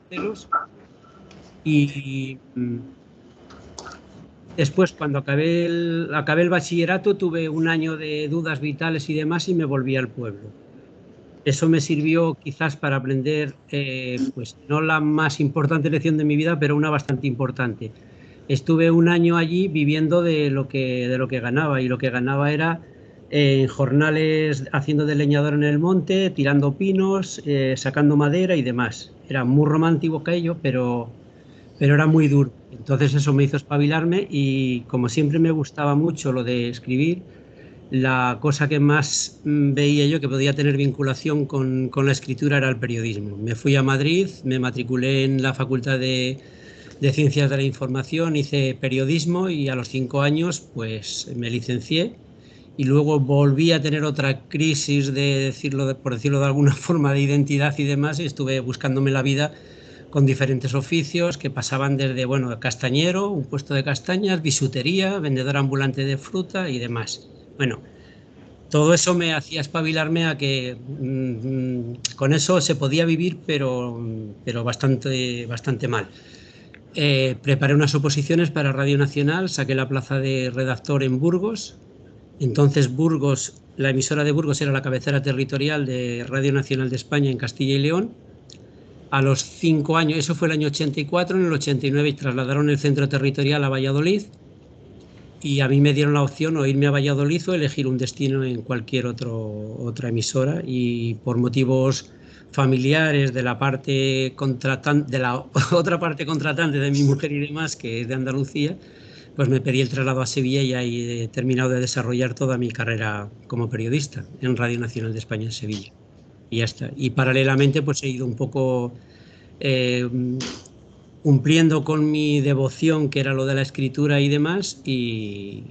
celos. Y después, cuando acabé el bachillerato, tuve un año de dudas vitales y demás y me volví al pueblo. Eso me sirvió quizás para aprender, pues no la más importante lección de mi vida, pero una bastante importante. Estuve un año allí viviendo de lo que ganaba, y lo que ganaba era en jornales haciendo de leñador en el monte, tirando pinos, sacando madera y demás. Era muy romántico aquello, pero era muy duro. Entonces eso me hizo espabilarme, y como siempre me gustaba mucho lo de escribir, la cosa que más veía yo que podía tener vinculación con la escritura era el periodismo. Me fui a Madrid, me matriculé en la Facultad de Ciencias de la Información, hice periodismo y a los 5 años pues me licencié, y luego volví a tener otra crisis por decirlo de alguna forma, de identidad y demás, y estuve buscándome la vida con diferentes oficios que pasaban desde, bueno, castañero, un puesto de castañas, bisutería, vendedor ambulante de fruta y demás. Bueno, todo eso me hacía espabilarme a que con eso se podía vivir, pero bastante mal. Preparé unas oposiciones para Radio Nacional, saqué la plaza de redactor en Burgos. Entonces Burgos, la emisora de Burgos era la cabecera territorial de Radio Nacional de España en Castilla y León. A los 5 años, eso fue el año 84, en el 89 trasladaron el centro territorial a Valladolid, y a mí me dieron la opción o irme a Valladolid o elegir un destino en cualquier otra emisora, y por motivos familiares de la parte contratante, de la otra parte contratante de mi mujer y demás, que es de Andalucía, pues me pedí el traslado a Sevilla, y ahí he terminado de desarrollar toda mi carrera como periodista en Radio Nacional de España en Sevilla. Y ya está. Y paralelamente pues he ido un poco eh, cumpliendo con mi devoción, que era lo de la escritura y demás, y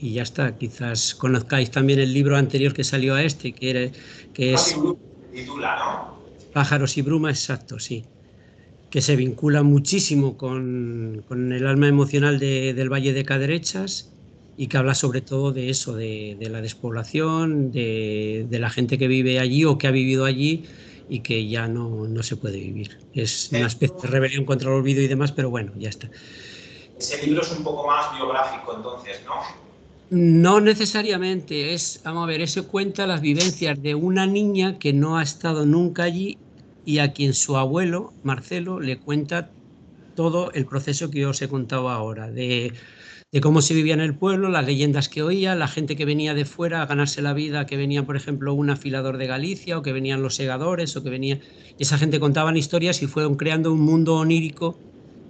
ya está. Quizás conozcáis también el libro anterior que salió a este, que Así es titula, ¿no? Pájaros y Bruma, exacto, sí, que se vincula muchísimo con el alma emocional del Valle de Caderechas, y que habla sobre todo de eso, de la despoblación, de la gente que vive allí o que ha vivido allí y que ya no se puede vivir. Es una especie de rebelión contra el olvido y demás, pero bueno, ya está. Ese libro es un poco más biográfico, entonces, ¿no? No necesariamente vamos a ver, eso cuenta las vivencias de una niña que no ha estado nunca allí, y a quien su abuelo, Marcelo, le cuenta todo el proceso que yo os he contado ahora, de cómo se vivía en el pueblo, las leyendas que oía, la gente que venía de fuera a ganarse la vida, que venía, por ejemplo, un afilador de Galicia, o que venían los segadores, o que venía... Y esa gente contaban historias y fueron creando un mundo onírico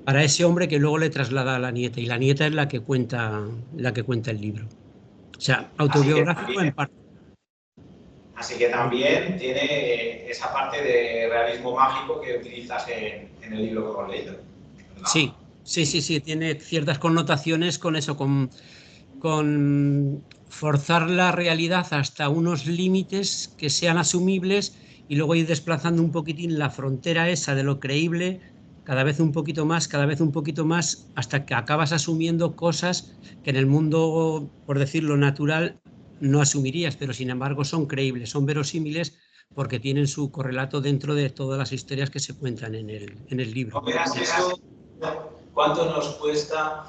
para ese hombre, que luego le traslada a la nieta, y la nieta es la que cuenta el libro. O sea, Así que autobiográfico en también, parte. así que también tiene esa parte de realismo mágico que utilizas en el libro que hemos leído, ¿verdad? Sí, sí, sí, sí, tiene ciertas connotaciones con eso, con forzar la realidad hasta unos límites que sean asumibles, y luego ir desplazando un poquitín la frontera esa de lo creíble, cada vez un poquito más, cada vez un poquito más, hasta que acabas asumiendo cosas que en el mundo, por decirlo natural, no asumirías, pero sin embargo son creíbles, son verosímiles, porque tienen su correlato dentro de todas las historias que se cuentan en el No libro. veas eso, cuánto nos cuesta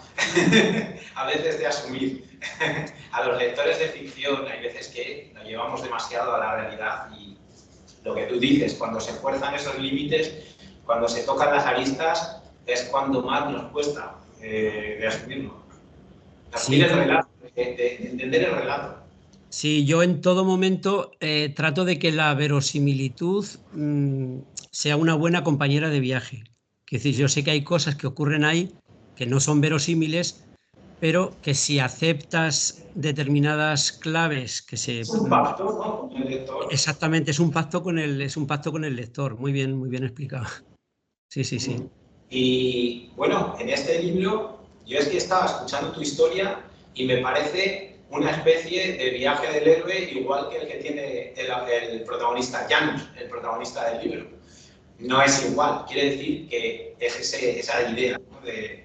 a veces de asumir. A los lectores de ficción hay veces que nos llevamos demasiado a la realidad y lo que tú dices, cuando se fuerzan esos límites, cuando se tocan las aristas, es cuando más nos cuesta de asumirlo. De asumir Sí, el yo, relato, de entender el relato. sí, yo en todo momento trato de que la verosimilitud sea una buena compañera de viaje. Es decir, yo sé que hay cosas que ocurren ahí que no son verosímiles, pero que si aceptas determinadas claves Es un pacto, ¿no? Con el lector. exactamente, es un pacto con el lector. Muy bien explicado. Sí, sí, sí. Y bueno, en este libro yo es que estaba escuchando tu historia y me parece una especie de viaje del héroe igual que el que tiene el protagonista, Janus, el protagonista del libro. No es igual, quiere decir que es esa idea, ¿no? De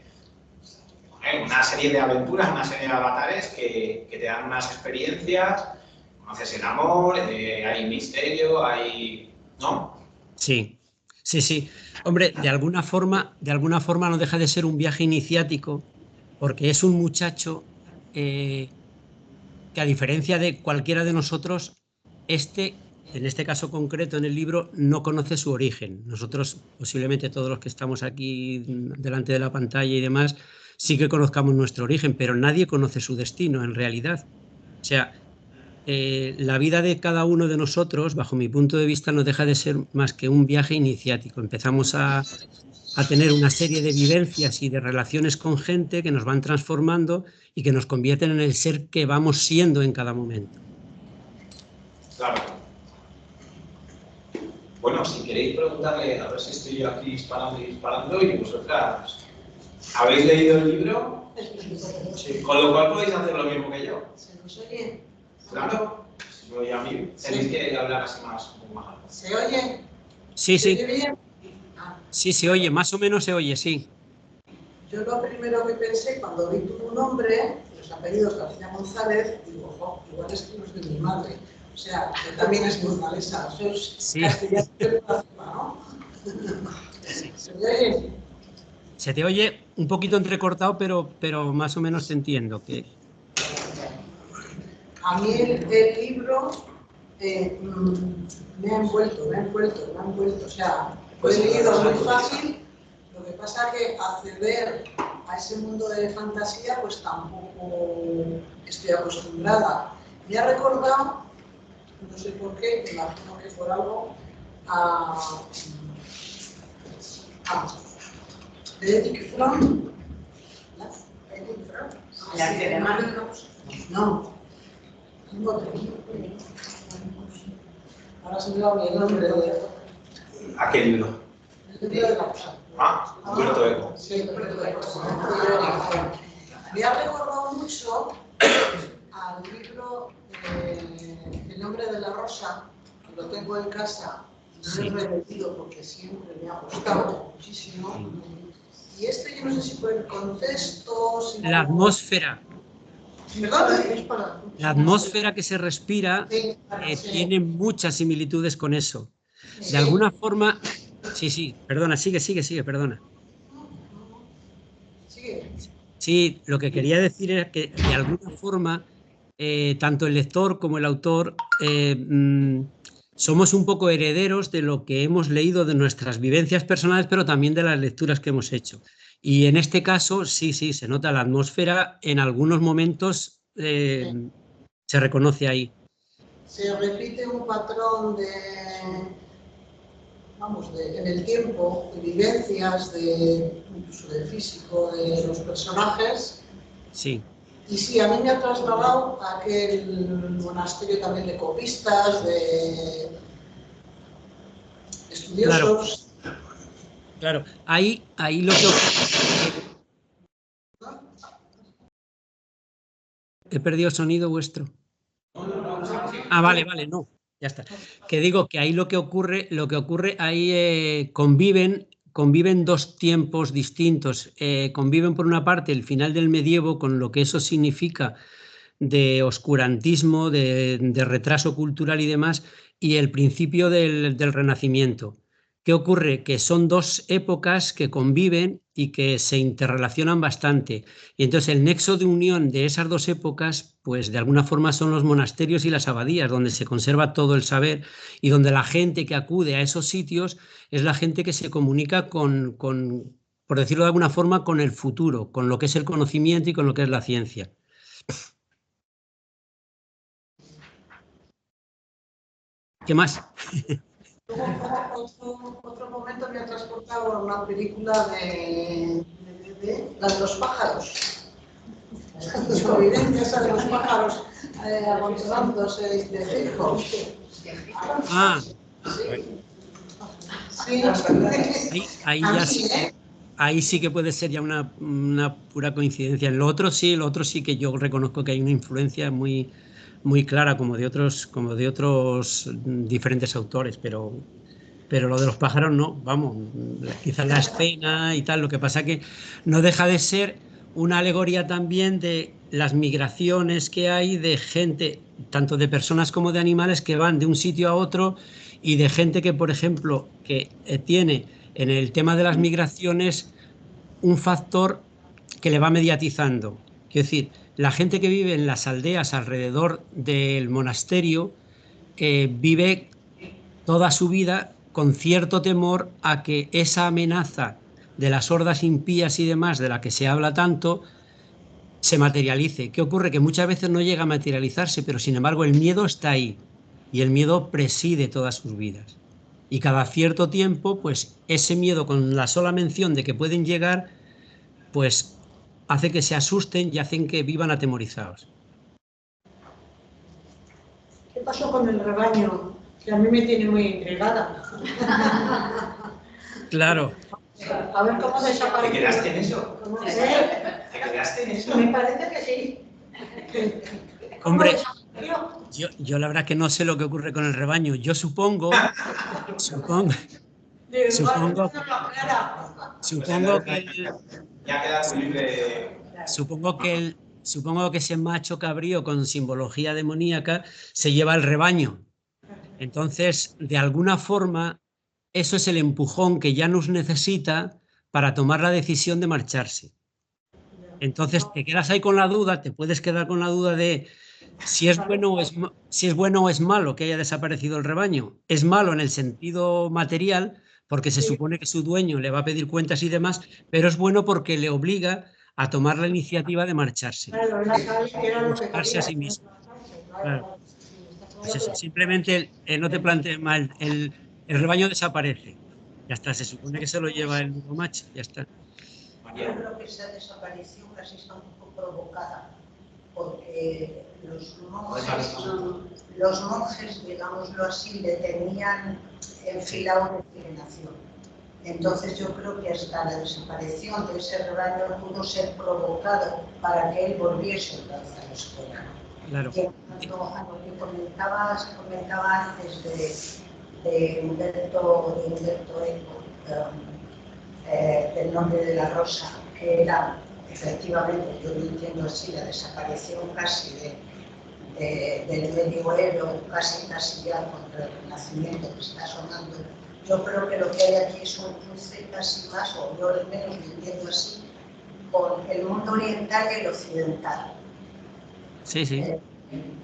una serie de aventuras, una serie de avatares que te dan unas experiencias, conoces el amor, hay misterio, hay... ¿no? Sí. Sí, sí. Hombre, de alguna forma no deja de ser un viaje iniciático, porque es un muchacho que a diferencia de cualquiera de nosotros, en este caso concreto en el libro, no conoce su origen. Nosotros, posiblemente todos los que estamos aquí delante de la pantalla y demás, sí que conozcamos nuestro origen, pero nadie conoce su destino en realidad. O sea, la vida de cada uno de nosotros, bajo mi punto de vista, no deja de ser más que un viaje iniciático. Empezamos a tener una serie de vivencias y de relaciones con gente que nos van transformando y que nos convierten en el ser que vamos siendo en cada momento. Claro. Bueno, si queréis preguntarle, a ver si estoy yo aquí disparando y vosotras, ¿habéis leído el libro? Sí. Con lo cual podéis hacer lo mismo que yo. ¿Se nos oye? Claro. Yo y a mí tenéis que hablar así más alto. ¿Se oye? Sí, ¿Se sí. oye bien? Sí, se oye, más o menos se oye, sí. Yo lo primero que pensé cuando vi tu nombre, los apellidos García González, digo, ojo, igual es que no es de mi madre. O sea, que también es burgalesa. Sois Sí. castellanos de la zona, ¿no? ¿Se oye? Se te oye un poquito entrecortado, pero más o menos te entiendo. A mí el libro me ha envuelto. O sea, lo he leído muy fácil. Lo que pasa es que acceder a ese mundo de fantasía, pues tampoco estoy acostumbrada. Me ha recordado, no sé por qué, me imagino que por algo, a Edith Fromm. No. Ahora se me va bien el nombre de... ¿A qué libro? El libro de la cosa. Humberto Eco. Sí, Humberto Eco. Me ha recordado mucho al libro El nombre de la rosa, que lo tengo en casa, no lo he repetido porque siempre me ha gustado muchísimo. Y yo no sé si por el contexto... Si La atmósfera. ¿Perdón? La atmósfera que se respira tiene muchas similitudes con eso. De alguna forma... Sí, perdona, sigue, perdona. Sí, lo que quería decir es que de alguna forma tanto el lector como el autor somos un poco herederos de lo que hemos leído, de nuestras vivencias personales, pero también de las lecturas que hemos hecho. Y en este caso, sí, se nota la atmósfera, en algunos momentos se reconoce ahí. Se repite un patrón en el tiempo, de vivencias, incluso del físico de los personajes. Sí. Y sí, a mí me ha trasladado a aquel monasterio también de copistas, de estudiosos. Claro. Ahí lo que ocurre... He perdido el sonido vuestro. Vale, no, ya está. Que digo que ahí lo que ocurre ahí conviven dos tiempos distintos. Conviven por una parte el final del medievo con lo que eso significa de oscurantismo, de retraso cultural y demás, y el principio del Renacimiento. ¿Qué ocurre? Que son dos épocas que conviven y que se interrelacionan bastante. Y entonces el nexo de unión de esas dos épocas, pues de alguna forma son los monasterios y las abadías, donde se conserva todo el saber y donde la gente que acude a esos sitios es la gente que se comunica por decirlo de alguna forma, con el futuro, con lo que es el conocimiento y con lo que es la ciencia. ¿Qué más? Otro momento me ha transportado a una película de Las dos pájaros. Las convivencias de los pájaros amontonándose de fijo. Ahí sí que puede ser ya una pura coincidencia. En lo otro sí que yo reconozco que hay una influencia muy, muy clara como de otros diferentes autores, pero lo de los pájaros no, vamos, quizás la escena y tal, lo que pasa que no deja de ser una alegoría también de las migraciones que hay de gente, tanto de personas como de animales, que van de un sitio a otro y de gente que, por ejemplo, que tiene en el tema de las migraciones un factor que le va mediatizando. Quiero decir, la gente que vive en las aldeas alrededor del monasterio vive toda su vida con cierto temor a que esa amenaza de las hordas impías y demás, de la que se habla tanto, se materialice. ¿Qué ocurre? Que muchas veces no llega a materializarse, pero sin embargo el miedo está ahí y el miedo preside todas sus vidas. Y cada cierto tiempo, pues ese miedo, con la sola mención de que pueden llegar, pues hace que se asusten y hacen que vivan atemorizados. ¿Qué pasó con el rebaño? Que a mí me tiene muy intrigada. Claro. A ver cómo desapareció. ¿Te quedaste en eso? ¿Te quedaste en eso? Me parece que sí. Hombre, yo la verdad que no sé lo que ocurre con el rebaño. Yo supongo que ese macho cabrío con simbología demoníaca se lleva el rebaño. Entonces, de alguna forma, eso es el empujón que Janus necesita para tomar la decisión de marcharse. Entonces, te quedas ahí con la duda, te puedes quedar con la duda de si es bueno o es malo que haya desaparecido el rebaño. Es malo en el sentido material, porque se supone que su dueño le va a pedir cuentas y demás, pero es bueno porque le obliga a tomar la iniciativa de marcharse. Claro, Buscarse a sí mismo. Claro. Pues eso, simplemente no te plantees mal, el rebaño desaparece. Ya está, se supone que se lo lleva el nuevo macho, ya está. Yo creo que esa desaparición casi está un poco provocada porque los monjes, digámoslo así, le tenían enfilado una inclinación. Entonces yo creo que hasta la desaparición de ese rebaño pudo ser provocado para que él volviese otra vez a la escuela. Claro. Y en cuanto a lo que comentaba antes de Humberto Eco, del nombre de la rosa, que era efectivamente, yo lo entiendo así, la desaparición casi del medioevo, casi ya contra el Renacimiento que está sonando. Yo creo que lo que hay aquí es un cruce casi más, o yo al menos lo entiendo así, con el mundo oriental y el occidental. Sí, sí.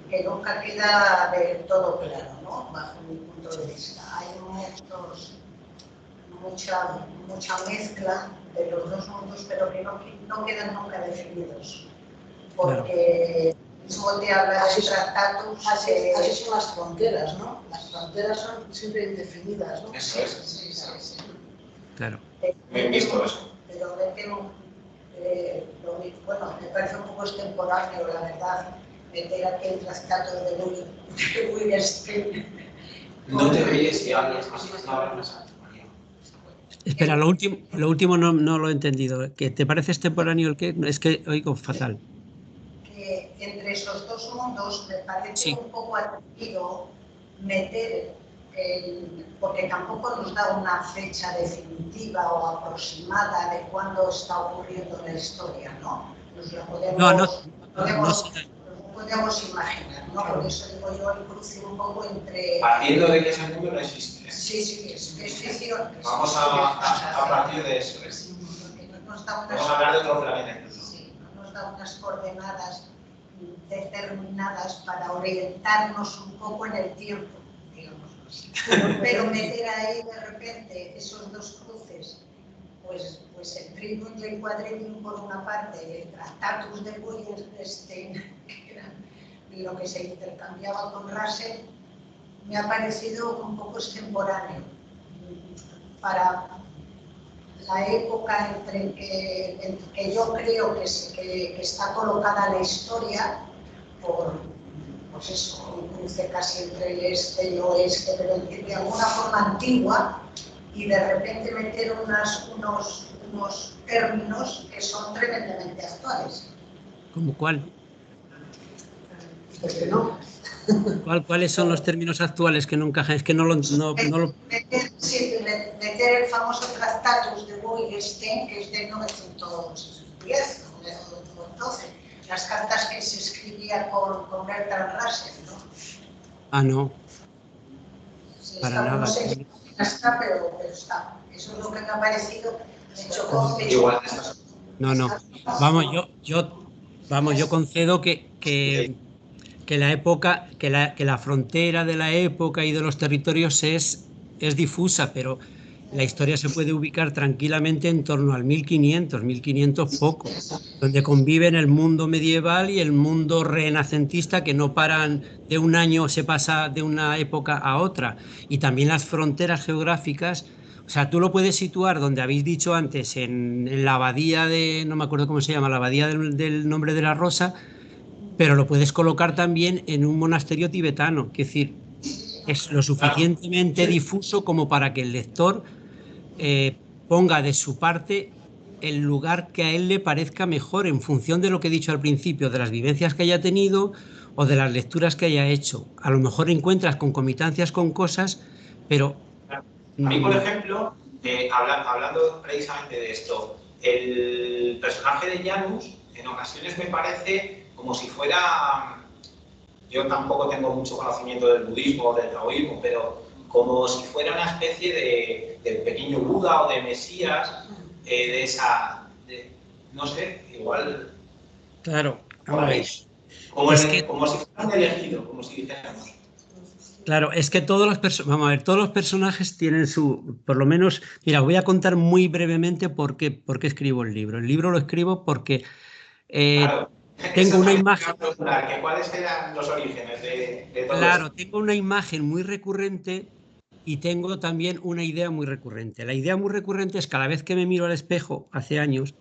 Que nunca queda del todo claro, ¿no? Bajo mi punto de vista. Hay mucha mezcla de los dos mundos, pero que no quedan nunca definidos. Porque mismo te habla de tratados. Así son las fronteras, ¿no? Las fronteras son siempre indefinidas, ¿no? Eso es. Sí. Claro. He visto eso. Pero bueno, me parece un poco extemporáneo, la verdad, meter aquí el tratato de Wittgenstein. No te ríes si hablas más. Espera, lo último no lo he entendido. ¿Qué te parece extemporáneo el qué? Es que oigo fatal. Que entre esos dos mundos me parece Sí. un poco atrevido meter porque tampoco nos da una fecha definitiva o aproximada de cuándo está ocurriendo la historia, ¿no? Nos la podemos imaginar, ¿no? Por eso digo yo el cruce un poco entre... Partiendo de que ese mundo no existe. Sí, es ficción. Vamos a partir de eso. Vamos a hablar de otro planeta. Sí, nos da unas coordenadas determinadas para orientarnos un poco en el tiempo, digamos así. Pero meter ahí de repente esos dos cruces, pues el Tribun y el Quadrivium por una parte, el Tractatus de Wittgenstein, que era lo que se intercambiaba con Russell, me ha parecido un poco extemporáneo para la época en que yo creo que está colocada la historia pues eso, un cruce casi entre el este y el oeste, pero de alguna forma antigua, y de repente meter unos términos que son tremendamente actuales. ¿Cómo cuál? Pues que no. ¿Cuáles son los términos actuales que no encajan? Es que no lo... Meter el famoso Tractatus de Wittgenstein, que es de 1910 o 12, las cartas que se escribía con Bertrand Russell, ¿no? Ah, no. Sí, para nada. No sé si está, pero está. Eso es lo que me ha parecido. Me chocó. Igual. No. Vamos, yo concedo que la época, que la frontera de la época y de los territorios es difusa, pero la historia se puede ubicar tranquilamente en torno al 1500 poco, donde conviven el mundo medieval y el mundo renacentista, que no paran de un año, se pasa de una época a otra, y también las fronteras geográficas. O sea, tú lo puedes situar donde habéis dicho antes, en la abadía de, no me acuerdo cómo se llama, la abadía del Nombre de la Rosa, pero lo puedes colocar también en un monasterio tibetano. Es decir, es lo suficientemente difuso como para que el lector ponga de su parte el lugar que a él le parezca mejor en función de lo que he dicho al principio, de las vivencias que haya tenido o de las lecturas que haya hecho. A lo mejor encuentras concomitancias con cosas, pero... A mí, por ejemplo, hablando precisamente de esto, el personaje de Janus en ocasiones me parece como si fuera... Yo tampoco tengo mucho conocimiento del budismo o del taoísmo, pero como si fuera una especie de pequeño Buda o de Mesías, de esa... no sé, igual... Claro, vamos a ver. Como si fuera un elegido, como si dijéramos. Claro, es que vamos a ver, todos los personajes tienen su, por lo menos, mira, voy a contar muy brevemente por qué escribo el libro. El libro lo escribo porque Claro. tengo una imagen. ¿Cuáles eran los orígenes de todo Claro, esto? tengo una imagen muy recurrente y tengo también una idea muy recurrente. La idea muy recurrente es cada vez que me miro al espejo, hace años,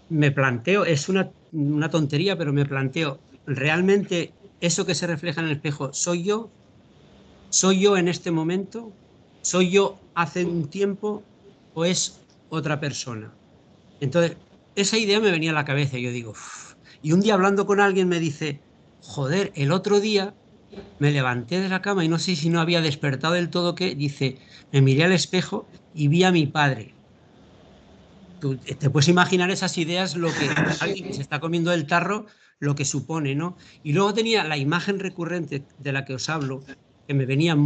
me planteo, es una tontería, pero me planteo, ¿realmente eso que se refleja en el espejo soy yo? ¿Soy yo en este momento? ¿Soy yo hace un tiempo o es otra persona? Entonces, esa idea me venía a la cabeza y yo digo, "Uf". Y un día hablando con alguien me dice, joder, el otro día me levanté de la cama y no sé si no había despertado del todo que, dice, me miré al espejo y vi a mi padre. Tú te puedes imaginar esas ideas, lo que alguien que se está comiendo el tarro, lo que supone, ¿no? Y luego tenía la imagen recurrente de la que os hablo, que me venía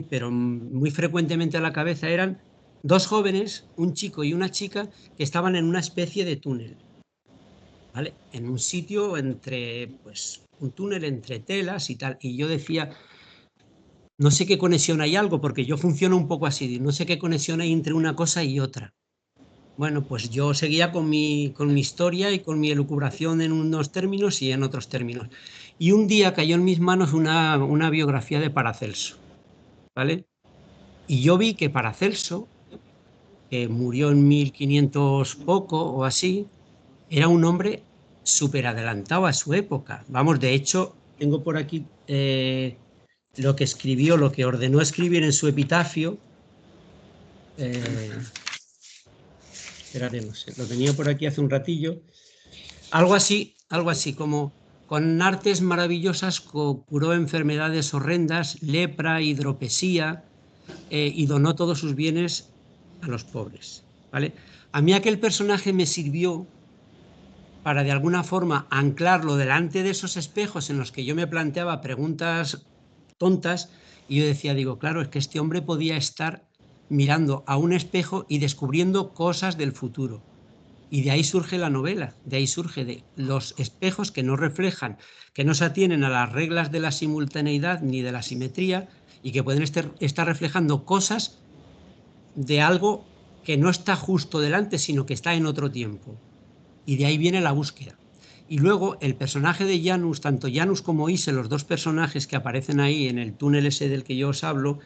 pero muy frecuentemente a la cabeza, eran dos jóvenes, un chico y una chica, que estaban en una especie de túnel, ¿vale? En un sitio pues, un túnel entre telas y tal. Y yo decía, no sé qué conexión hay algo, porque yo funciono un poco así, no sé qué conexión hay entre una cosa y otra. Bueno, pues yo seguía con mi historia y con mi elucubración en unos términos y en otros términos. Y un día cayó en mis manos una biografía de Paracelso, ¿vale? Y yo vi que Paracelso, que murió en 1500 poco o así, era un hombre súper adelantado a su época. Vamos, de hecho, tengo por aquí lo que escribió, lo que ordenó escribir en su epitafio. Espérate, no sé, lo tenía por aquí hace un ratillo. Algo así como: con artes maravillosas curó enfermedades horrendas, lepra, hidropesía, y donó todos sus bienes a los pobres, ¿vale? A mí aquel personaje me sirvió para de alguna forma anclarlo delante de esos espejos en los que yo me planteaba preguntas tontas y yo decía, digo, claro, es que este hombre podía estar mirando a un espejo y descubriendo cosas del futuro. Y de ahí surge la novela, de ahí surge de los espejos que no reflejan, que no se atienen a las reglas de la simultaneidad ni de la simetría y que pueden estar reflejando cosas de algo que no está justo delante, sino que está en otro tiempo. Y de ahí viene la búsqueda. Y luego el personaje de Janus, tanto Janus como Ise, los dos personajes que aparecen ahí en el túnel ese del que yo os hablo,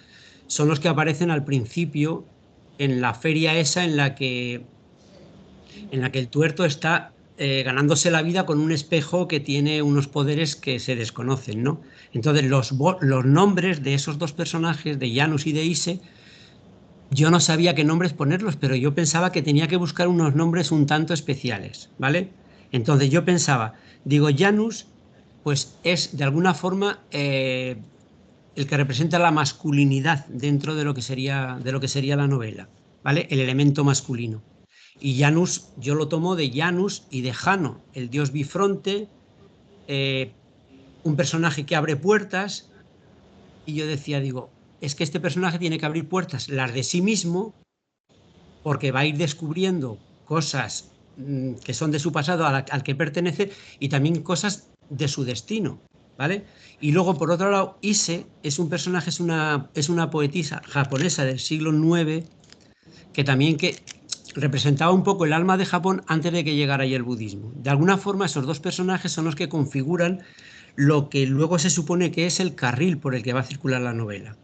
son los que aparecen al principio en la feria esa en la que el tuerto está ganándose la vida con un espejo que tiene unos poderes que se desconocen, ¿no? Entonces los nombres de esos dos personajes, de Janus y de Ise, yo no sabía qué nombres ponerlos, pero yo pensaba que tenía que buscar unos nombres un tanto especiales, ¿vale? Entonces yo pensaba, digo, Janus, pues es de alguna forma el que representa la masculinidad dentro de lo que sería la novela, ¿vale? El elemento masculino. Y Janus, yo lo tomo de Janus y de Jano, el dios bifronte, un personaje que abre puertas, y yo decía, digo, es que este personaje tiene que abrir puertas, las de sí mismo, porque va a ir descubriendo cosas que son de su pasado al que pertenece y también cosas de su destino, ¿vale? Y luego, por otro lado, Ise es un personaje, es una poetisa japonesa del siglo IX que también representaba un poco el alma de Japón antes de que llegara ahí el budismo. De alguna forma, esos dos personajes son los que configuran lo que luego se supone que es el carril por el que va a circular la novela,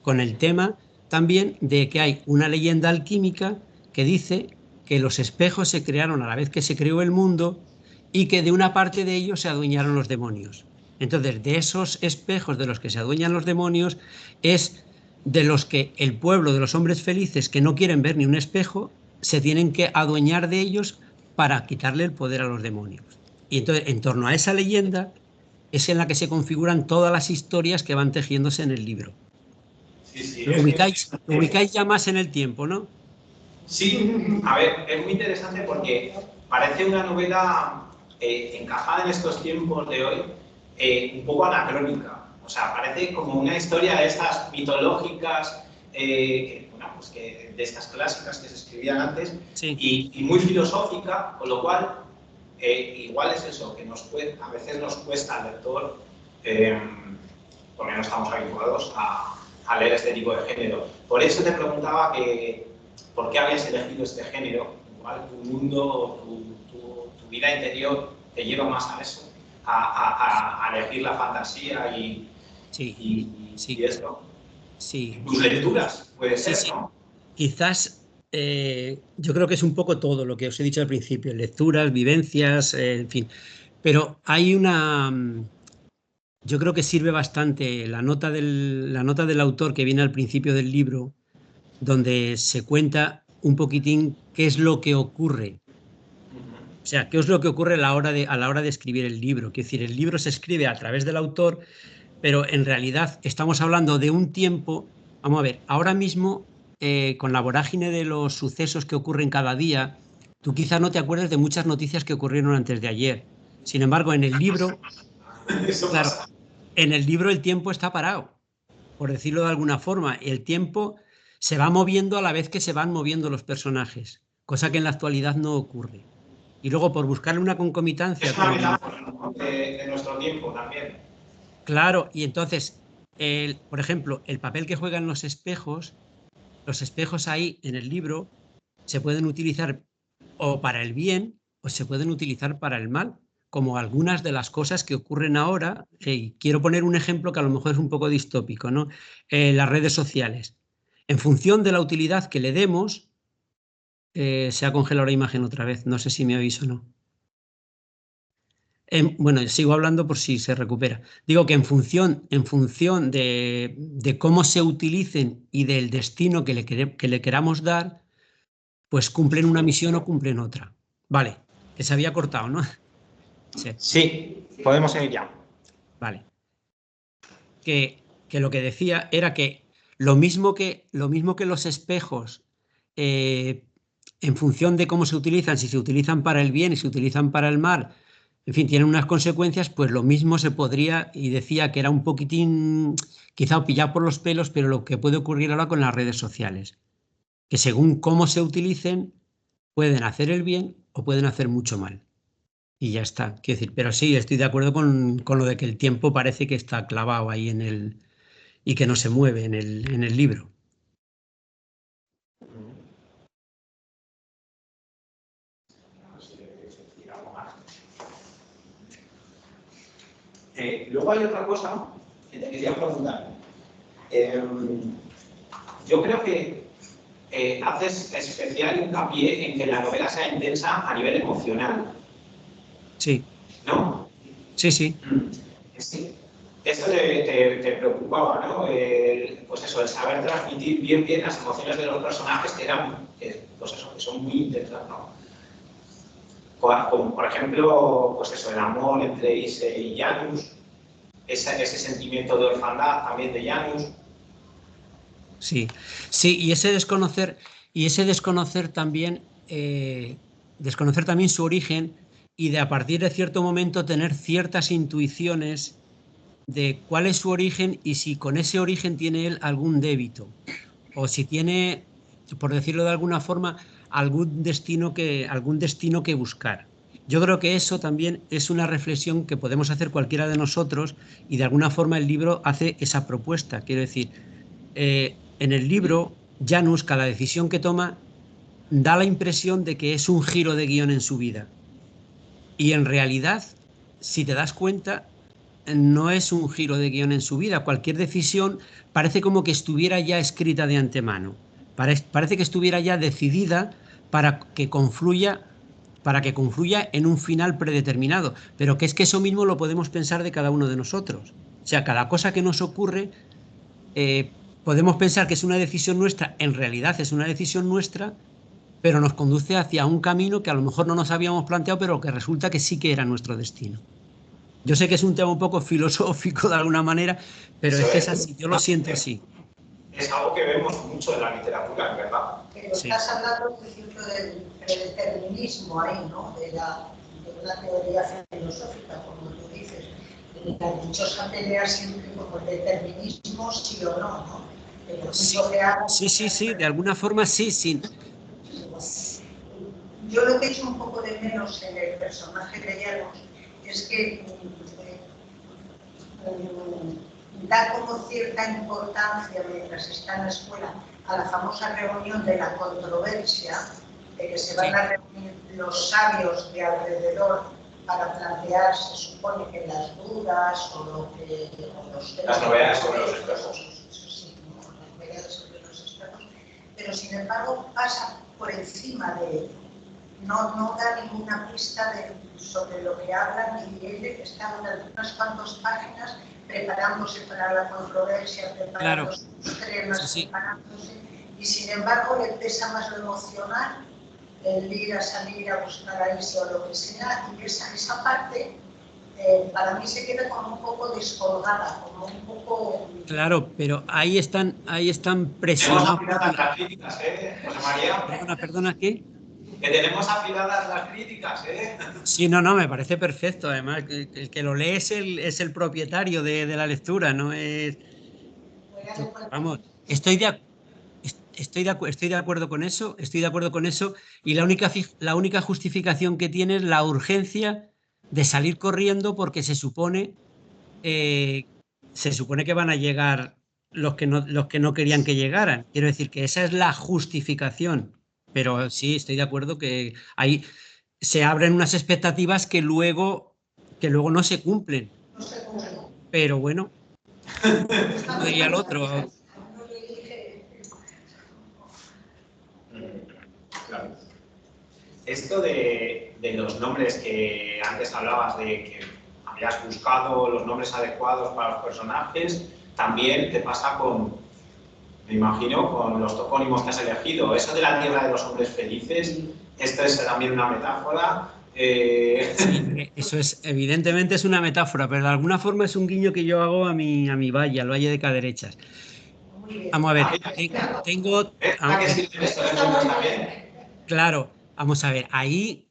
con el tema también de que hay una leyenda alquímica que dice que los espejos se crearon a la vez que se creó el mundo y que de una parte de ellos se adueñaron los demonios. Entonces, de esos espejos de los que se adueñan los demonios es de los que el pueblo de los hombres felices que no quieren ver ni un espejo se tienen que adueñar de ellos para quitarle el poder a los demonios. Y entonces, en torno a esa leyenda es en la que se configuran todas las historias que van tejiéndose en el libro. Sí, sí, lo ubicáis ya más en el tiempo, ¿no? Sí, a ver, es muy interesante porque parece una novela encajada en estos tiempos de hoy, un poco anacrónica. O sea, parece como una historia de estas mitológicas, bueno, pues de estas clásicas que se escribían antes, sí. y muy filosófica, con lo cual, igual es eso, que a veces nos cuesta al lector, porque no estamos habituados a leer este tipo de género. Por eso te preguntaba por qué habías elegido este género. Igual tu mundo, tu vida interior te lleva más a eso, a elegir la fantasía y esto. Sí. Tus lecturas, puede ser, sí. ¿no? Quizás yo creo que es un poco todo lo que os he dicho al principio, lecturas, vivencias, en fin. Pero hay yo creo que sirve bastante la nota del autor que viene al principio del libro, donde se cuenta un poquitín qué es lo que ocurre. O sea, qué es lo que ocurre a la hora de escribir el libro. Quiero decir, el libro se escribe a través del autor, pero en realidad estamos hablando de un tiempo. Vamos a ver, ahora mismo, con la vorágine de los sucesos que ocurren cada día, tú quizás no te acuerdes de muchas noticias que ocurrieron antes de ayer. Sin embargo, en el libro, Eso claro, pasa. en el libro el tiempo está parado, por decirlo de alguna forma. El tiempo se va moviendo a la vez que se van moviendo los personajes, cosa que en la actualidad no ocurre. Y luego, por buscarle una concomitancia Es una con... metáfora, ¿no? de nuestro tiempo también. Claro, y entonces, por ejemplo, el papel que juegan los espejos ahí en el libro se pueden utilizar o para el bien o se pueden utilizar para el mal, como algunas de las cosas que ocurren ahora. Quiero poner un ejemplo que a lo mejor es un poco distópico, ¿no? Las redes sociales. En función de la utilidad que le demos, se ha congelado la imagen otra vez. No sé si me oís o no. Bueno, sigo hablando por si se recupera. Digo que en función de cómo se utilicen y del destino que le queramos dar, pues cumplen una misión o cumplen otra. Vale, que se había cortado, ¿no? Sí, podemos seguir ya. Vale. Que lo que decía era que lo mismo que los espejos, en función de cómo se utilizan, si se utilizan para el bien y se utilizan para el mal, en fin, tienen unas consecuencias, pues lo mismo se podría, y decía que era un poquitín quizá pillado por los pelos, pero lo que puede ocurrir ahora con las redes sociales, que según cómo se utilicen, pueden hacer el bien o pueden hacer mucho mal. Y ya está, quiero decir, pero sí, estoy de acuerdo con lo de que el tiempo parece que está clavado ahí y que no se mueve en el libro. Luego hay otra cosa que te quería preguntar. Yo creo que haces especial hincapié en que la novela sea intensa a nivel emocional. Sí. ¿No? Sí, sí. Sí. Esto te preocupaba, ¿no? Pues eso, el saber transmitir bien las emociones de los personajes que son muy intensas, ¿no? Como por ejemplo, pues eso, el amor entre Ise y Janus, ese sentimiento de orfandad también de Janus. Sí, sí, y ese desconocer también, desconocer también su origen y de a partir de cierto momento tener ciertas intuiciones de cuál es su origen y si con ese origen tiene él algún débito, o si tiene, por decirlo de alguna forma, algún destino que buscar. Yo creo que eso también es una reflexión que podemos hacer cualquiera de nosotros y de alguna forma el libro hace esa propuesta. Quiero decir, en el libro, Janus, cada decisión que toma, da la impresión de que es un giro de guión en su vida. Y en realidad, si te das cuenta, no es un giro de guión en su vida. Cualquier decisión parece como que estuviera ya escrita de antemano. Parece que estuviera ya decidida para que confluya en un final predeterminado. Pero que es que eso mismo lo podemos pensar de cada uno de nosotros. O sea, cada cosa que nos ocurre, podemos pensar que es una decisión nuestra, en realidad es una decisión nuestra, pero nos conduce hacia un camino que a lo mejor no nos habíamos planteado, pero que resulta que sí que era nuestro destino. Yo sé que es un tema un poco filosófico de alguna manera, pero es que es así, yo lo siento así. Es algo que vemos mucho en la literatura, ¿verdad? Pero Sí. estás hablando, por ejemplo, del predeterminismo ahí, ¿no? De una teoría filosófica, como tú dices. Y la dichosa pelea siempre como el determinismo, sí o no, ¿no? Pero Sí, lo que hago, sí, de alguna forma sí, sí. Yo lo que echo un poco de menos en el personaje de Janus es que da como cierta importancia mientras está en la escuela a la famosa reunión de la controversia, de que se van a reunir los sabios de alrededor para plantear, se supone que las dudas o las novedades sobre los expertos. Sí, ¿no? Las novedades sobre los expertos, pero sin embargo pasa por encima de ello. No da ninguna pista sobre lo que hablan y él está unas cuantas páginas preparándose para la controversia, preparándose sus cremas, preparándose, y sin embargo le pesa más lo emocional, el ir a salir a buscar a ese o lo que sea, y esa parte para mí se queda como un poco descolgada, como un poco... Claro, pero ahí están presionados. Tenemos afiladas las críticas, José María. Perdona, ¿qué? Que tenemos afiladas las críticas, Sí, no, me parece perfecto. Además, el que lo lee es el propietario de la lectura, no es... Vamos, estoy de acuerdo con eso, y la única justificación que tiene es la urgencia de salir corriendo porque se supone que van a llegar los que no querían que llegaran. Quiero decir que esa es la justificación, pero sí, estoy de acuerdo que ahí se abren unas expectativas que luego no se cumplen. Pero bueno, como diría el otro. Claro. Esto de los nombres que antes hablabas de que habías buscado los nombres adecuados para los personajes, también te pasa me imagino, con los topónimos que has elegido. Eso de la tierra de los hombres felices, esto es también una metáfora. Sí, eso evidentemente es una metáfora, pero de alguna forma es un guiño que yo hago a mi valle, al Valle de Caderechas. Vamos a ver, tengo... Claro, vamos a ver, ahí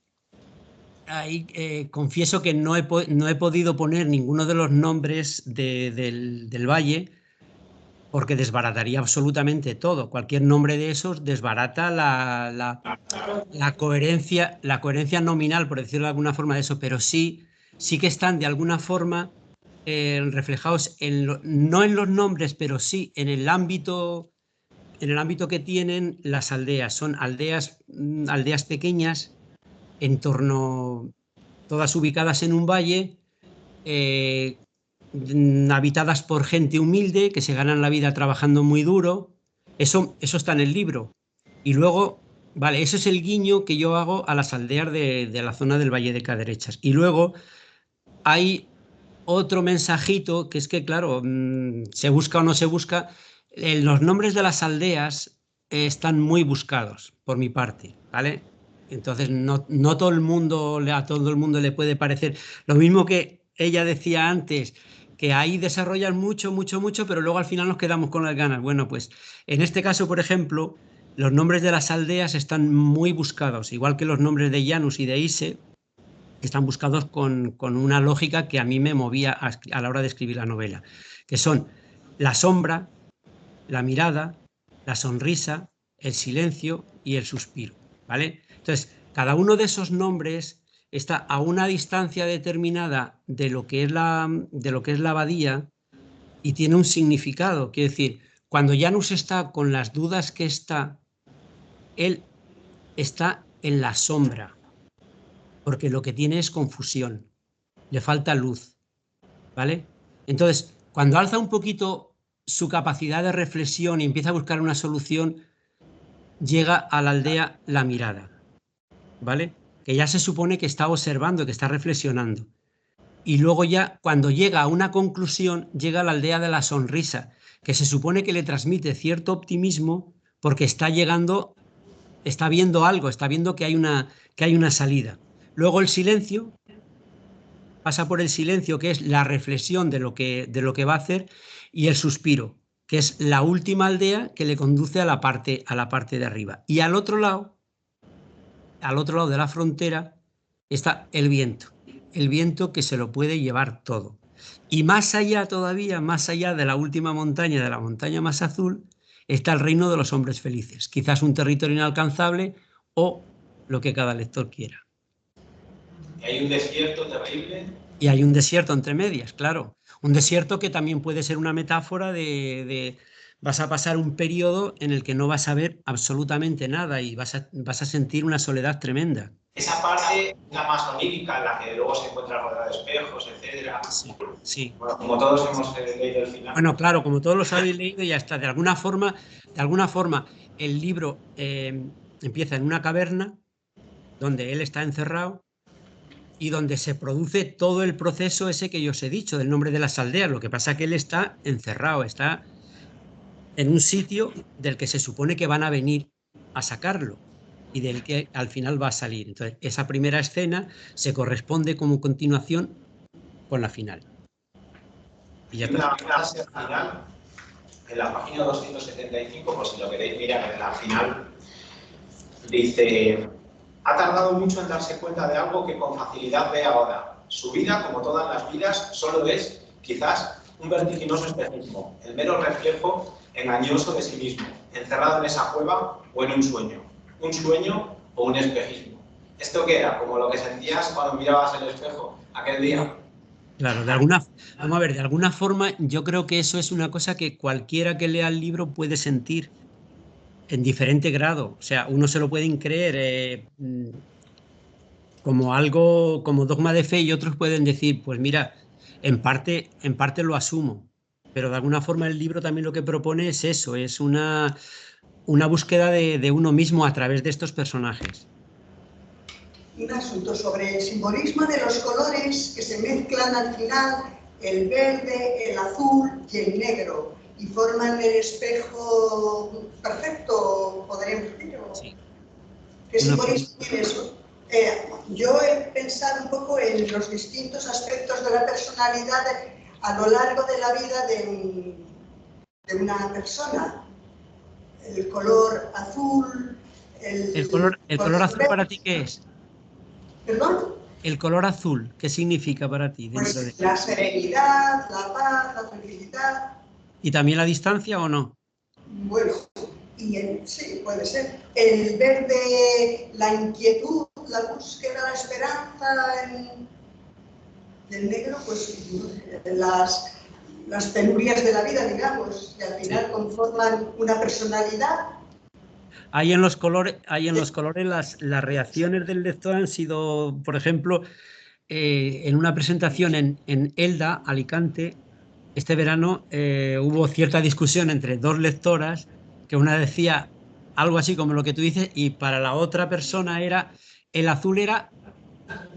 confieso que no he podido poner ninguno de los nombres del valle porque desbarataría absolutamente todo. Cualquier nombre de esos desbarata la coherencia nominal, por decirlo de alguna forma de eso, pero sí que están de alguna forma reflejados no en los nombres, pero sí en el ámbito que tienen las aldeas. Son aldeas pequeñas, todas ubicadas en un valle, habitadas por gente humilde que se ganan la vida trabajando muy duro. Eso está en el libro. Y luego, vale, eso es el guiño que yo hago a las aldeas de la zona del Valle de Caderechas. Y luego hay otro mensajito que es que, claro, se busca o no se busca, los nombres de las aldeas están muy buscados por mi parte, ¿vale? Entonces no todo el mundo, a todo el mundo le puede parecer lo mismo que ella decía antes, que ahí desarrollan mucho, pero luego al final nos quedamos con las ganas. Bueno, pues en este caso, por ejemplo, los nombres de las aldeas están muy buscados, igual que los nombres de Janus y de Ise, están buscados con una lógica que a mí me movía a la hora de escribir la novela, que son la sombra, la mirada, la sonrisa, el silencio y el suspiro, ¿vale? Entonces, cada uno de esos nombres está a una distancia determinada de lo que es la abadía y tiene un significado. Quiero decir, cuando Janus está con las dudas que está, él está en la sombra, porque lo que tiene es confusión, le falta luz, ¿vale? Entonces, cuando alza un poquito su capacidad de reflexión y empieza a buscar una solución, llega a la aldea La Mirada, ¿vale? Que ya se supone que está observando, que está reflexionando. Y luego ya, cuando llega a una conclusión, llega a la aldea de la Sonrisa, que se supone que le transmite cierto optimismo porque está llegando, está viendo algo, está viendo que hay una salida. Luego el silencio, pasa por el silencio, que es la reflexión de lo que va a hacer, y el suspiro, que es la última aldea que le conduce a la parte de arriba. Y al otro lado de la frontera, está el viento que se lo puede llevar todo. Y más allá todavía, más allá de la última montaña, de la montaña más azul, está el reino de los hombres felices. Quizás un territorio inalcanzable o lo que cada lector quiera. Y hay un desierto terrible. Y hay un desierto entre medias, claro. Un desierto que también puede ser una metáfora de vas a pasar un periodo en el que no vas a ver absolutamente nada y vas a sentir una soledad tremenda. Esa parte, la más onírica, en la que luego se encuentra rodeada de espejos, etcétera. Sí, sí. Bueno, como todos hemos leído el final. Bueno, claro, como todos los habéis leído, ya está. De alguna forma, el libro empieza en una caverna donde él está encerrado y donde se produce todo el proceso ese que yo os he dicho, del nombre de las aldeas. Lo que pasa es que él está encerrado, está en un sitio del que se supone que van a venir a sacarlo y del que al final va a salir. Entonces, esa primera escena se corresponde como continuación con la final. Y ya una frase final, en la página 275, por si lo queréis mirar, en la final, dice: ha tardado mucho en darse cuenta de algo que con facilidad ve ahora. Su vida, como todas las vidas, solo es, quizás, un vertiginoso espejismo, el mero reflejo engañoso de sí mismo, encerrado en esa cueva o en un sueño o un espejismo. ¿Esto qué era? Como lo que sentías cuando mirabas el espejo aquel día. Claro, vamos a ver, de alguna forma yo creo que eso es una cosa que cualquiera que lea el libro puede sentir en diferente grado. O sea, uno se lo pueden creer como algo, como dogma de fe, y otros pueden decir, pues mira, en parte lo asumo. Pero de alguna forma el libro también lo que propone es eso, es una búsqueda de uno mismo a través de estos personajes. Un asunto sobre el simbolismo de los colores que se mezclan al final, el verde, el azul y el negro, y forman el espejo perfecto, podríamos decir. Sí. ¿Qué simbolismo tiene eso? Yo he pensado un poco en los distintos aspectos de la personalidad a lo largo de la vida de una persona. El color azul... ¿El color azul para ti qué es? ¿Perdón? El color azul, ¿qué significa para ti? Pues la serenidad, la paz, la tranquilidad. ¿Y también la distancia o no? Bueno, sí, puede ser. El verde, la inquietud, la búsqueda, la esperanza. El negro, pues las penurias de la vida, digamos, que al final conforman una personalidad. Ahí en los colores las reacciones del lector han sido, por ejemplo, en una presentación en Elda, Alicante, este verano hubo cierta discusión entre dos lectoras, que una decía algo así como lo que tú dices, y para la otra persona el azul era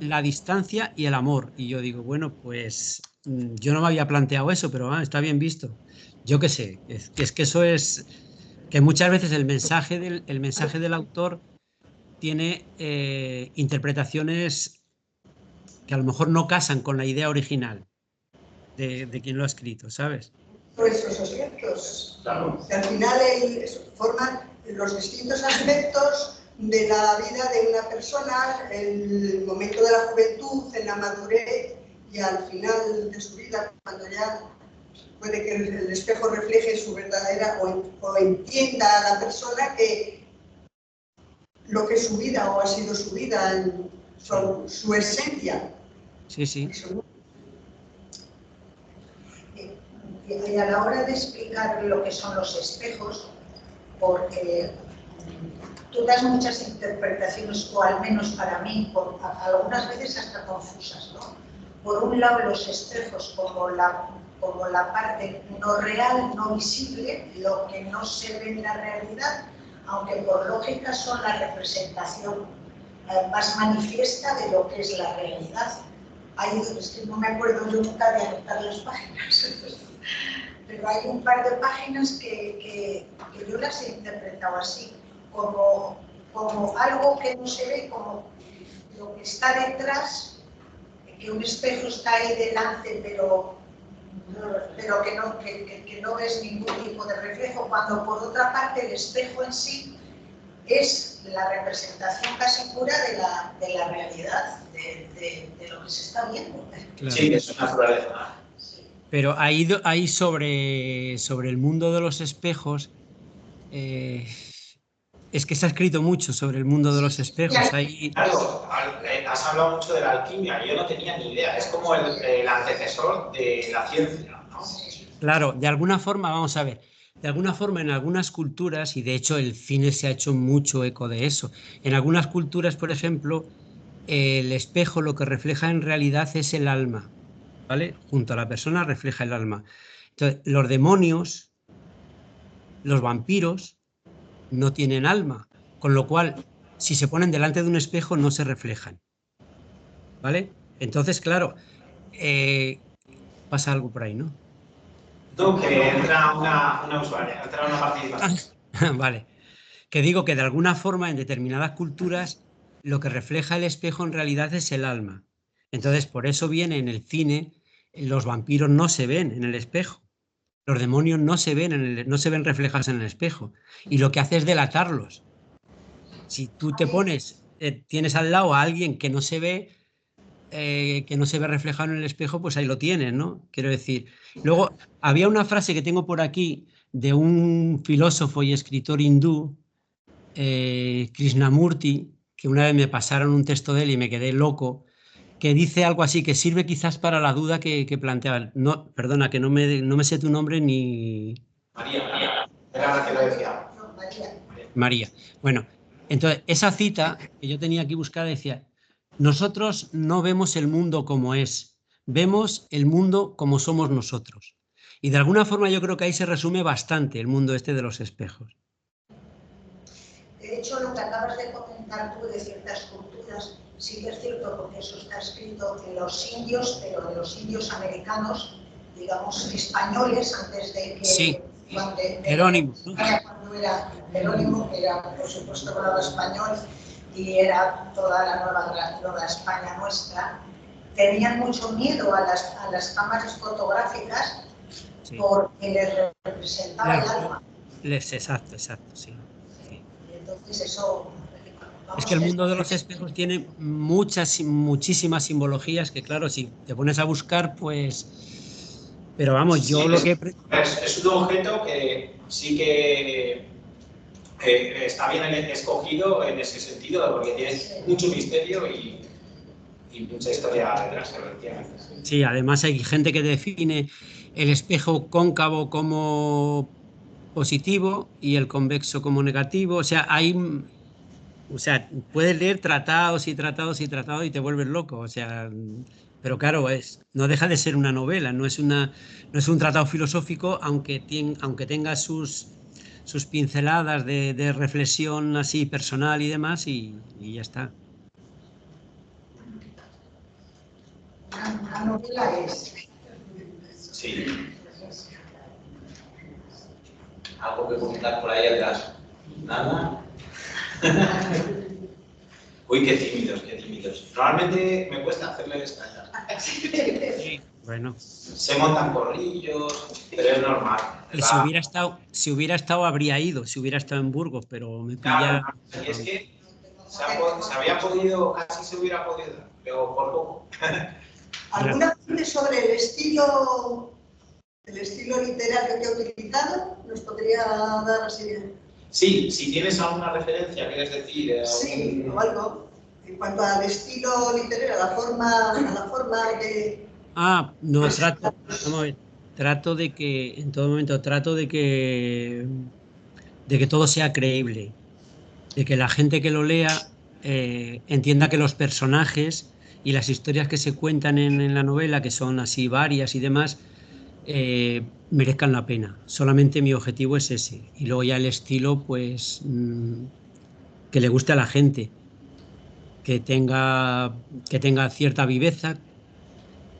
la distancia y el amor. Y yo digo, bueno, pues yo no me había planteado eso, pero está bien visto. Yo qué sé, es que eso es... que muchas veces el mensaje del autor tiene interpretaciones que a lo mejor no casan con la idea original de quien lo ha escrito, ¿sabes? Esos aspectos, claro. Que al final forman los distintos aspectos, de la vida de una persona, el momento de la juventud, en la madurez y al final de su vida, cuando ya puede que el espejo refleje su verdadera o entienda a la persona que lo que es su vida o ha sido su vida, su esencia. Sí, sí. Y a la hora de explicar lo que son los espejos, porque tú das muchas interpretaciones, o al menos para mí, algunas veces hasta confusas, ¿no? Por un lado, los espejos como la parte no real, no visible, lo que no se ve en la realidad, aunque por lógica son la representación más manifiesta de lo que es la realidad. Es que no me acuerdo yo nunca de anotar las páginas, pero hay un par de páginas que yo las he interpretado así, como algo que no se ve, como lo que está detrás, que un espejo está ahí delante, pero que no ves ningún tipo de reflejo, cuando por otra parte el espejo en sí es la representación casi pura de la realidad, de lo que se está viendo. Claro. Sí, es una naturaleza. Pero ahí sobre el mundo de los espejos, es que se ha escrito mucho sobre el mundo de los espejos. Claro, has hablado mucho de la alquimia, yo no tenía ni idea, es como el antecesor de la ciencia, ¿no? Claro, de alguna forma, vamos a ver, de alguna forma en algunas culturas, y de hecho el cine se ha hecho mucho eco de eso, en algunas culturas, por ejemplo, el espejo lo que refleja en realidad es el alma, ¿vale? Junto a la persona refleja el alma. Entonces, los demonios, los vampiros, no tienen alma, con lo cual, si se ponen delante de un espejo, no se reflejan, ¿vale? Entonces, claro, pasa algo por ahí, ¿no? No, que entra una usuaria, entra una participación. Vale. Que digo que de alguna forma en determinadas culturas lo que refleja el espejo en realidad es el alma. Entonces, por eso viene en el cine, los vampiros no se ven en el espejo. Los demonios no se ven reflejados en el espejo. Y lo que hace es delatarlos. Si tú te pones, tienes al lado a alguien que no se ve reflejado en el espejo, pues ahí lo tienes, ¿no? Quiero decir. Luego, había una frase que tengo por aquí de un filósofo y escritor hindú, Krishnamurti, que una vez me pasaron un texto de él y me quedé loco, que dice algo así, que sirve quizás para la duda que planteaban. No, perdona, que no me sé tu nombre ni... María. Era la que lo decía. María. Bueno, entonces, esa cita que yo tenía aquí buscada decía: nosotros no vemos el mundo como es, vemos el mundo como somos nosotros. Y de alguna forma yo creo que ahí se resume bastante el mundo este de los espejos. De hecho, lo que acabas de comentar tú de ciertas culturas, sí que es cierto, porque eso está escrito en los indios, pero en los indios americanos, digamos, españoles, antes de que... Sí, Jerónimo. Cuando era Jerónimo, que era, por supuesto, hablaba español, y era toda la nueva España nuestra, tenían mucho miedo a las cámaras fotográficas, sí, porque les representaba el alma. Exacto, sí. Entonces eso... Es que el mundo de los espejos tiene muchísimas simbologías que, claro, si te pones a buscar, pues... Pero vamos, yo lo que... Es un objeto que sí que está bien escogido en ese sentido, porque tiene mucho misterio y mucha historia detrás, efectivamente. Sí, además hay gente que define el espejo cóncavo como positivo y el convexo como negativo. O sea, puedes leer tratados y tratados y tratados y te vuelves loco. O sea, pero claro, no deja de ser una novela, no es un tratado filosófico, aunque tenga sus pinceladas de reflexión así personal y demás, y ya está. La novela es... Sí. ¿Algo que comentar por ahí atrás? ¿Nada? Uy, qué tímidos, qué tímidos. Normalmente me cuesta hacerle estallar. Sí, bueno. Se montan corrillos, pero es normal. Y si hubiera estado habría ido, si hubiera estado en Burgos, pero me pilla... Claro, y es que Se había podido, casi se hubiera podido, pero por poco. ¿Alguna parte sobre el estilo literario que he utilizado? ¿Nos podría dar así? Sí, si tienes alguna referencia, quieres decir. Sí, o algo. En cuanto al estilo literario, a la forma de... No, vamos a ver, trato de que, en todo momento, trato de que todo sea creíble, de que la gente que lo lea entienda que los personajes y las historias que se cuentan en la novela, que son así varias y demás, merezcan la pena. Solamente mi objetivo es ese. Y luego ya el estilo, pues, que le guste a la gente, que tenga cierta viveza.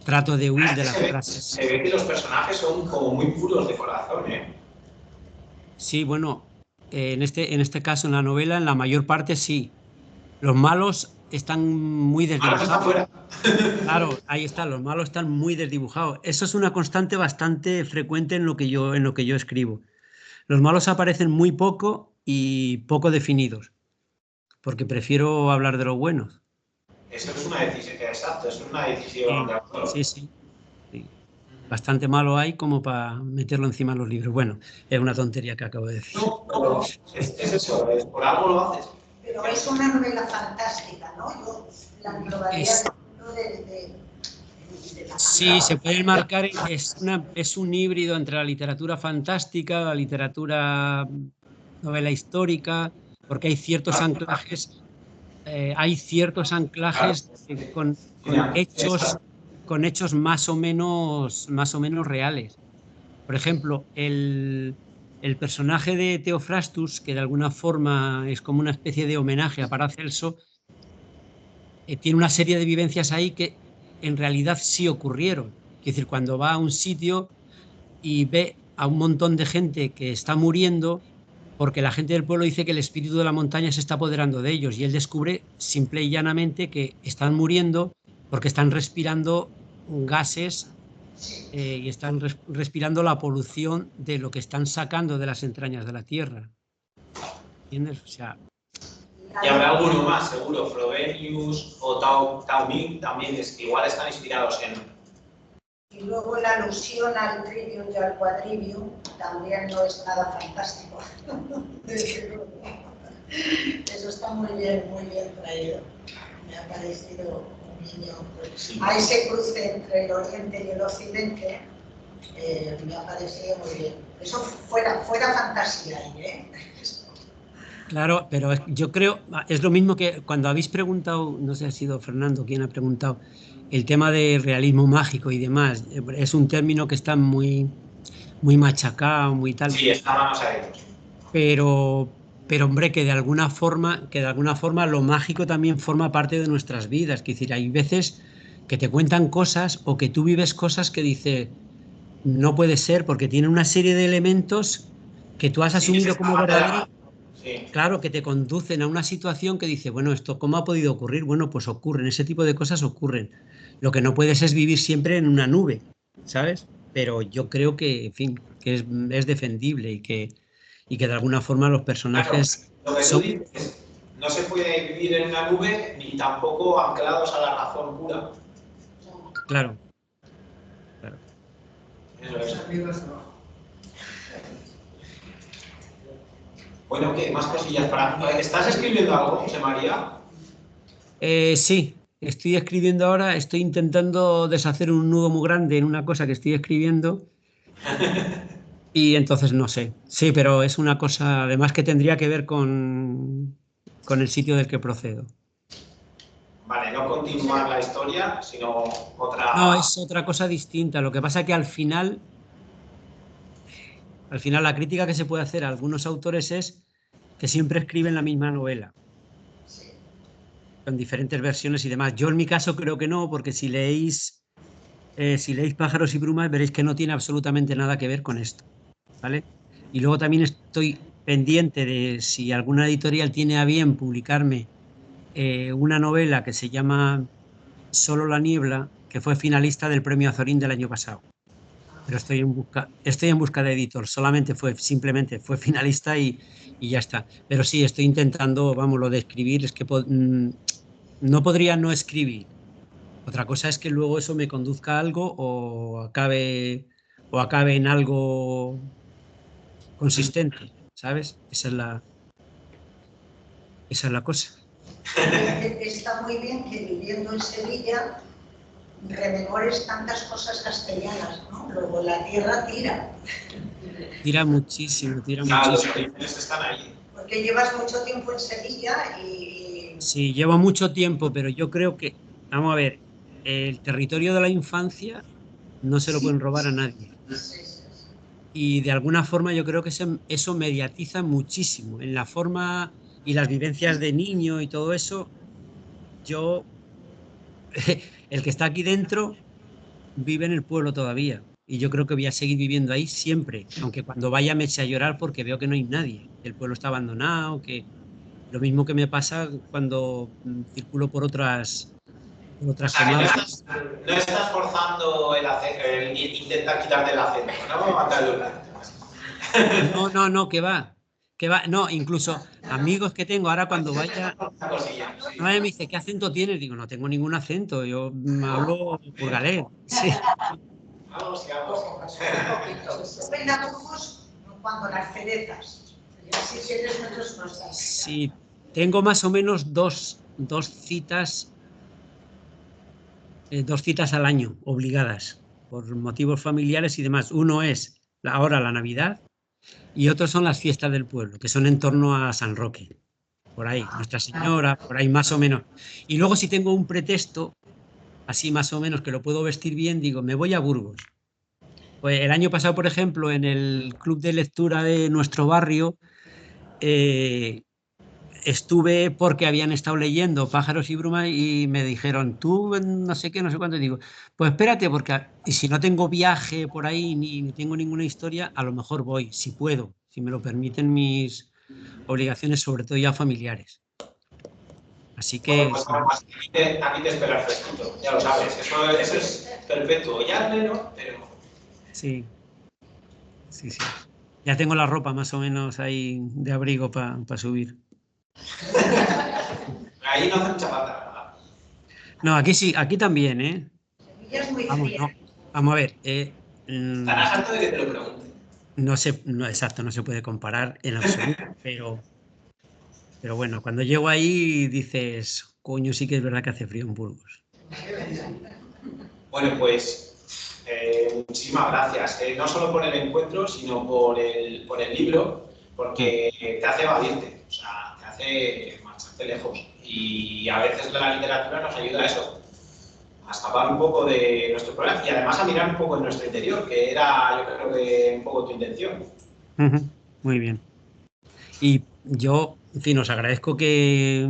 Trato de huir de las frases. Se ve que los personajes son como muy puros de corazón, ¿eh? Sí, bueno, en este caso, en la novela, en la mayor parte sí. Los malos están muy Ahora está desdibujados. fuera. Claro, ahí está, los malos están muy desdibujados. Eso es una constante bastante frecuente en lo que yo escribo. Los malos aparecen muy poco y poco definidos, porque prefiero hablar de los buenos. Eso es una decisión, exacto, es una decisión de autor. Sí. Bastante malo hay como para meterlo encima de los libros. Bueno, es una tontería que acabo de decir. No, es eso, por algo lo haces. Pero es una novela fantástica, ¿no? Yo la englobaría dentro de la Sí, se puede marcar, es un híbrido entre la literatura fantástica, la literatura novela histórica, porque hay ciertos anclajes, con hechos más o menos reales. Por ejemplo, el personaje de Theophrastus, que de alguna forma es como una especie de homenaje a Paracelso, tiene una serie de vivencias ahí que en realidad sí ocurrieron. Es decir, cuando va a un sitio y ve a un montón de gente que está muriendo, porque la gente del pueblo dice que el espíritu de la montaña se está apoderando de ellos, y él descubre simple y llanamente que están muriendo porque están respirando gases y están respirando la polución de lo que están sacando de las entrañas de la tierra. ¿Entiendes? O sea, y habrá alguno más, seguro. Frobenius o Tao Ming también igual están inspirados en... Y luego la alusión al trivium y al quadrivium también no es nada fantástico. Eso está muy bien traído. Me ha parecido un niño. Pues, a ese cruce entre el oriente y el occidente me ha parecido muy bien. Eso fuera fantasía ahí, ¿eh? claro, pero yo creo, es lo mismo que cuando habéis preguntado, no sé si ha sido Fernando quien ha preguntado, el tema de realismo mágico y demás. Es un término que está muy machacado, muy tal. Sí, estábamos adentro. Pero hombre, que de alguna forma lo mágico también forma parte de nuestras vidas. Es decir, hay veces que te cuentan cosas o que tú vives cosas que dices, no puede ser, porque tiene una serie de elementos que tú has asumido como verdaderos. Sí. Claro, que te conducen a una situación que dice, bueno, ¿esto cómo ha podido ocurrir? Bueno, pues ocurren, ese tipo de cosas ocurren. Lo que no puedes es vivir siempre en una nube, ¿sabes? Pero yo creo que, en fin, que es defendible y que de alguna forma los personajes... Claro, lo que tú dices, no se puede vivir en una nube ni tampoco anclados a la razón pura. Claro. Eso es. Bueno, ¿qué? ¿Más cosillas para...? ¿Estás escribiendo algo, José María? Sí, estoy escribiendo ahora, estoy intentando deshacer un nudo muy grande en una cosa que estoy escribiendo y entonces no sé. Sí, pero es una cosa además que tendría que ver con el sitio del que procedo. Vale, no continuar la historia, sino otra... No, es otra cosa distinta. Lo que pasa es que al final la crítica que se puede hacer a algunos autores es que siempre escriben la misma novela, con diferentes versiones y demás. Yo en mi caso creo que no, porque si leéis Pájaros y Brumas veréis que no tiene absolutamente nada que ver con esto, ¿vale? Y luego también estoy pendiente de si alguna editorial tiene a bien publicarme una novela que se llama Solo la niebla, que fue finalista del Premio Azorín del año pasado. pero estoy en busca de editor. Simplemente fue finalista y ya está. Pero sí, estoy intentando, vamos, lo de escribir es que no podría no escribir. Otra cosa es que luego eso me conduzca a algo o acabe en algo consistente, ¿sabes? Esa es la cosa. Está muy bien que viviendo en Sevilla rememores tantas cosas castellanas, ¿no? Luego la tierra tira. Tira muchísimo, tira Claro, los muchísimo. orígenes están ahí. Porque llevas mucho tiempo en Sevilla y... Sí, llevo mucho tiempo, pero yo creo que, vamos a ver, el territorio de la infancia no se lo pueden robar a nadie. Y de alguna forma yo creo que eso mediatiza muchísimo. En la forma y las vivencias de niño y todo eso, yo, el que está aquí dentro, vive en el pueblo todavía. Y yo creo que voy a seguir viviendo ahí siempre, aunque cuando vaya me eche a llorar porque veo que no hay nadie, que el pueblo está abandonado, que lo mismo que me pasa cuando circulo por otras O sea, que comarcas. no estás forzando el intentar quitarte el acento, ¿no? Andaluz. No, que va, no, incluso amigos que tengo ahora cuando vaya, Una cosilla, sí. me dice, ¿qué acento tienes? Digo, no tengo ningún acento, yo hablo burgalés, sí. Vamos y vamos. Pedagogos cuando las cerezas. Y así tienes muchas cosas. Sí, tengo más o menos dos citas al año obligadas por motivos familiares y demás. Uno es ahora la Navidad y otros son las fiestas del pueblo, que son en torno a San Roque, por ahí, Nuestra Señora, por ahí más o menos. Y luego si tengo un pretexto, así más o menos que lo puedo vestir bien, digo, me voy a Burgos. Pues el año pasado, por ejemplo, en el club de lectura de nuestro barrio, eh, estuve porque habían estado leyendo Pájaros y Brumas y me dijeron, tú no sé qué, no sé cuánto. Digo, pues espérate, porque y si no tengo viaje por ahí ni tengo ninguna historia, a lo mejor voy, si puedo, si me lo permiten mis obligaciones, sobre todo ya familiares. Así Bueno, que pues sí, aquí te espera el fresquito, ya lo sabes. Eso es perfecto. Ya menos, pero. sí, sí, sí. Ya tengo la ropa más o menos ahí de abrigo para subir. Ahí no hace mucha falta, ¿verdad? No, aquí sí, aquí también, ¿eh? Sevilla es muy Vamos, fría. no. Vamos a ver, Estarás harto de que te lo pregunte. no, exacto, no se puede comparar en absoluto, pero bueno, cuando llego ahí dices, coño, sí que es verdad que hace frío en Burgos. Bueno, pues muchísimas gracias. No solo por el encuentro, sino por el libro, porque te hace evadirte, o sea, te hace marcharte lejos. Y a veces la literatura nos ayuda a eso, a escapar un poco de nuestro problema y además a mirar un poco en nuestro interior, que era, yo creo que un poco tu intención. Ujú, muy bien. Y yo, en fin, os agradezco que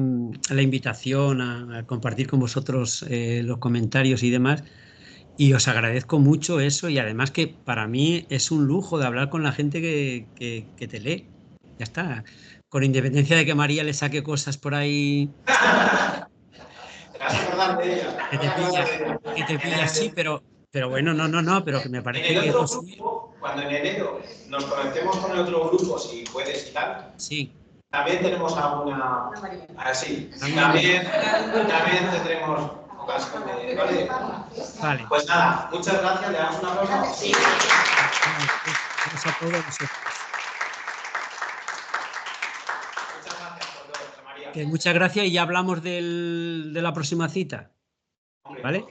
la invitación a compartir con vosotros los comentarios y demás. Y os agradezco mucho eso y además que para mí es un lujo de hablar con la gente que te lee. Ya está. Con independencia de que María le saque cosas por ahí Te vas a acordar de ella, te que vas a te acordar pillas, de ella. sí, pero bueno, no, pero que me En parece el que otro tú sí, grupo, cuando en enero nos conectemos con el otro grupo, si puedes y tal, sí, también tenemos alguna. Así. alguna María. También tendremos ocasión de. ¿Vale? Vale. Pues nada, muchas gracias, le damos un aplauso. Sí. Gracias a todos vosotros. Muchas gracias por todo, José María. Que muchas gracias y ya hablamos de la próxima cita. Hombre, ¿Vale?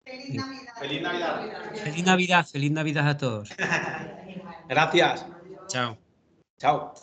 Feliz Navidad. feliz Navidad. Feliz Navidad a todos. Gracias. Chao. Chao.